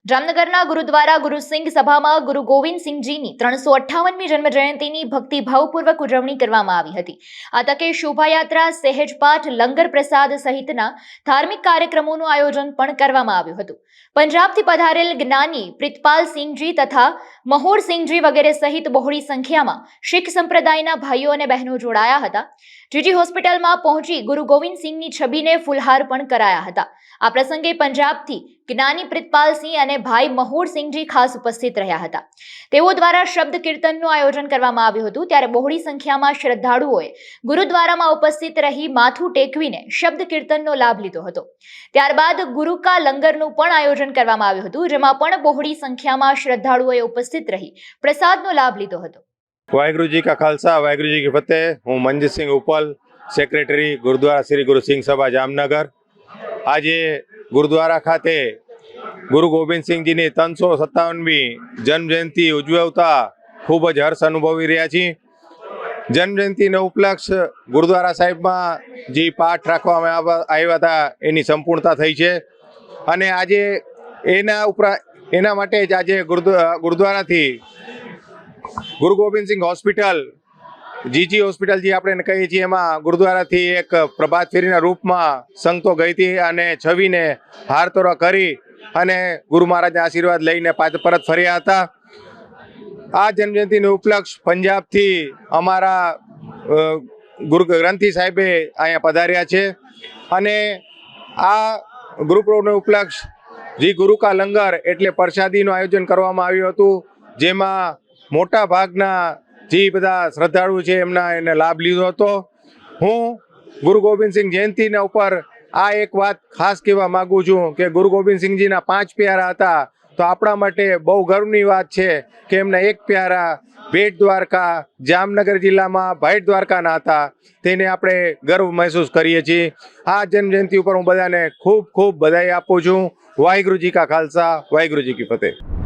જામનગરના ગુરુદ્વારા ગુરુસિંઘ સભામાં ગુરુ ગોવિંદ સિંહજીની 358મી જન્મ જયંતિની ભક્તિભાવપૂર્વક ઉજવણી કરવામાં આવી હતી। આ તકે શોભાયાત્રા, સહેજપાઠ, લંગર પ્રસાદ સહિતના ધાર્મિક કાર્યક્રમોનું આયોજન પણ કરવામાં આવ્યું હતું। પંજાબથી પધારેલ જ્ઞાની પ્રિતપાલ સિંહજી તથા મહોર સિંહજી વગેરે સહિત બહોળી સંખ્યામાં શીખ સંપ્રદાયના ભાઈઓ અને બહેનો જોડાયા હતા। જીજી હોસ્પિટલમાં પહોંચી ગુરુ ગોવિંદ સિંહની છબીને ફૂલહાર પણ કરાયા હતા। આ પ્રસંગે પંજાબથી જ્ઞાની પ્રિતપાલ સિંહ અને ભાઈ મહોર સિંહજી ખાસ ઉપસ્થિત રહ્યા હતા। તેઓ દ્વારા શબ્દ કીર્તનનું આયોજન કરવામાં આવ્યું હતું। ત્યારે બહોળી સંખ્યામાં શ્રદ્ધાળુઓએ ગુરુદ્વારામાં ઉપસ્થિત રહી માથું ટેકવીને શબ્દ કીર્તનનો લાભ લીધો હતો। ત્યારબાદ ગુરુ કા લંગરનું પણ આયોજન કરવામાં આવ્યું હતું, જેમાં પણ બહોળી સંખ્યામાં શ્રદ્ધાળુઓએ ઉપસ્થિત રહી પ્રસાદનો લાભ લીધો હતો। वाहिगुरु जी का खालसा, वाहिगुरु जी की फतेह। हूँ मनजीत सिंह उपल, सेक्रेटरी गुरुद्वारा श्री गुरु सिंह सभा जामनगर। आज गुरुद्वारा खाते गुरु गोविंद सिंहजीनी 357મી जन्मजयंती उजवता खूब ज हर्ष अनुभवी रह्या छीए। जन्मजयंती उपलक्ष गुरुद्वारा साहेब में जी पाठ राखवामां आव्या हता एनी संपूर्णता थई छे अने आजे एना माटे ज आजे गुरुद्वारा थी गुरु गोविंद सिंह हॉस्पिटल जीजी हॉस्पिटल जी आपणे कहीए छीए एमां गुरुद्वारा थी एक प्रभात फेरीना रूपमां संगतो गई थी अने छवीने हार तोरा करी अने गुरु महाराजना आशीर्वाद लईने परत फर्या हता। आ जन्मजयंती उपलक्ष पंजाब थी अमारा गुरु ग्रंथी साहेबे अहींया पधार्या छे अने आ गुरुपर्वनो उपलक्ष जी गुरु का लंगर एटले प्रसादीनुं आयोजन करवामां आव्युं हतुं, जेमां मोटा भागना जी बधा श्रद्धाळु छे एमना एने लाभ लीधो हतो। हूँ गुरु गोविंद सिंह जयंतीना उपर आ एक बात खास कहेवा मागुं छुं के गुरु गोविंद सिंहजीना 5 प्यारा हता, तो आपणा माटे बहु गर्वनी वात छे के एमना एक प्यारा भेट द्वारका जामनगर जिल्लामां भेट द्वारकाना हता, तेने आपणे गर्व महसूस करीए छीए। आ जन्मजयंती उपर हूँ बधाने खूब खूब बधाई आपुं छुं। वाहिगुरु जी का खालसा, वाहिगुरु जी की फतेह।